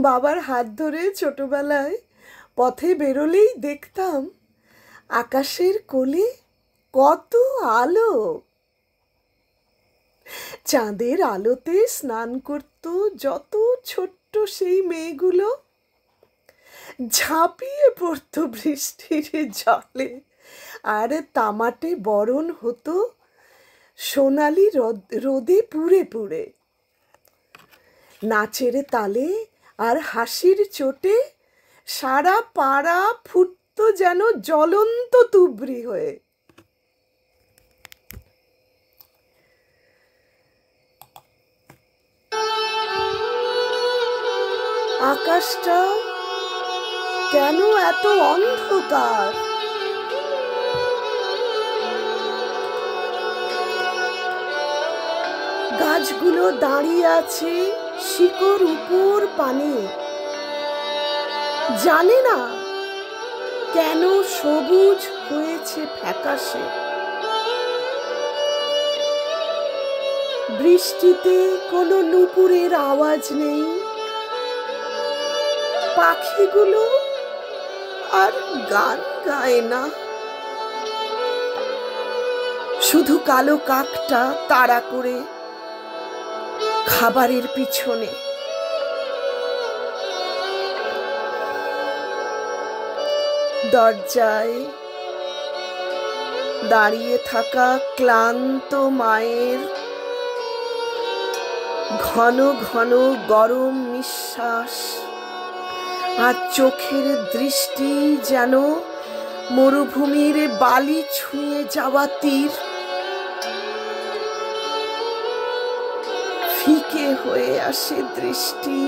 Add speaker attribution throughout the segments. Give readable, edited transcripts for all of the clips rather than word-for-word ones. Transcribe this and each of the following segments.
Speaker 1: বাবার হাত ধরে ছোটবেলায় পথে বেরোলেই দেখতাম আকাশের কোলে কত আলো। চাঁদের আলোতে স্নান করত যত ছোট্ট সেই মেয়েগুলো, ঝাঁপিয়ে পড়তো বৃষ্টির জলে, আর তামাটে বরণ হতো সোনালি রোদে পুড়ে পুড়ে। নাচের তালে আর হাসির চোটে সারা পাড়া ফুটতো যেন জ্বলন্ত তুবড়ি হয়ে। আকাশটা কেন এত অন্ধকার? গাছগুলো দাঁড়িয়ে আছে শিকড় উপর পানে, জানে না কেন সবুজ হয়েছে ফ্যাকাশে। বৃষ্টিতে কোনো নুপুরের আওয়াজ নেই, পাখিগুলো আর গান গায় না। শুধু কালো কাকটা তাড়া করে খাবারের পিছনে। দরজায় দাঁড়িয়ে থাকা ক্লান্ত মায়ের ঘন ঘন গরম নিঃশ্বাস আর চোখের দৃষ্টি যেন মরুভূমির বালি ছুঁয়ে যাওয়া তীর। ফিকে হয়ে আসে দৃষ্টি,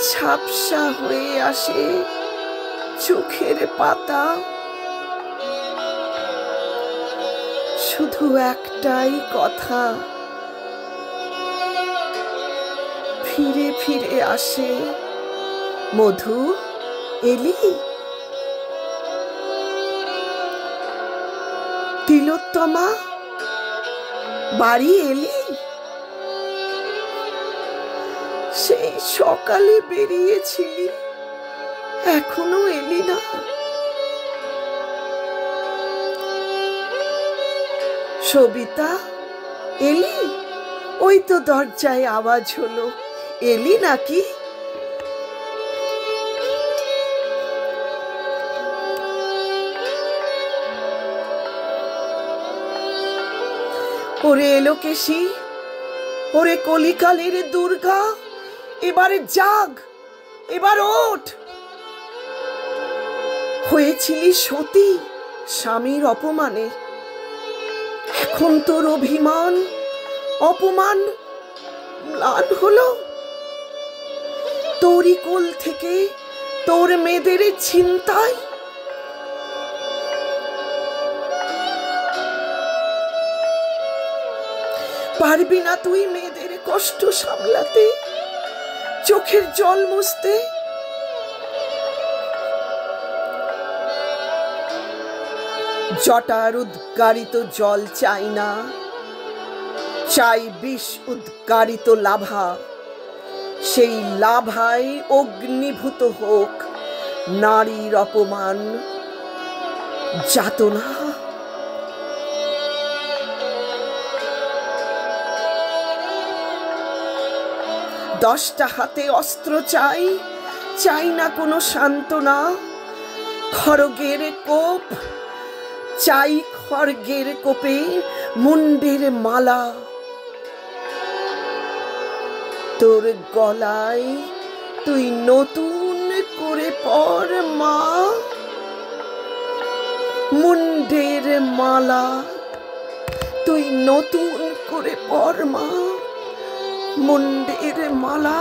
Speaker 1: ঝাপসা হয়ে আসে চোখের পাতা। শুধু একটাই কথা ফিরে ফিরে আসে, মধু এলি? তিলোত্তমা বাড়ি এলি? সেই সকালে বেরিয়েছিলি, এখনো এলি না। সবিতা এলি? ওই তো দরজায় আওয়াজ হলো, এলি নাকি? ওরে এলোকেশী, ওরে কলিকালের দুর্গা, এবারে জাগ, এবার ওঠ। হয়েছিলি সতী স্বামীর অপমানে, এখন তোর অভিমান অপমান ম্লান হলো। তোরই কোল থেকে তোর মেয়েদের ছিনতাই। পারবি না তুই মেয়েদের কষ্ট সামলাতে, চোখের জল মুছতে? জটার উদ্গারিত জল চাই না, চাই বিষ উদ্গারিত লাভা। সেই লাভায় অগ্নিভূত হোক নারীর অপমান যাতনা। দশটা হাতে অস্ত্র চাই, চাই না কোনো সান্ত্বনা। খড়গের কোপ চাই, খড়গের কোপে মুন্ডের মালা। তোর গলায় তুই নতুন করে পর মা, মুন্ডের মালা। তুই নতুন করে পর মা, মুন্ডের মালা।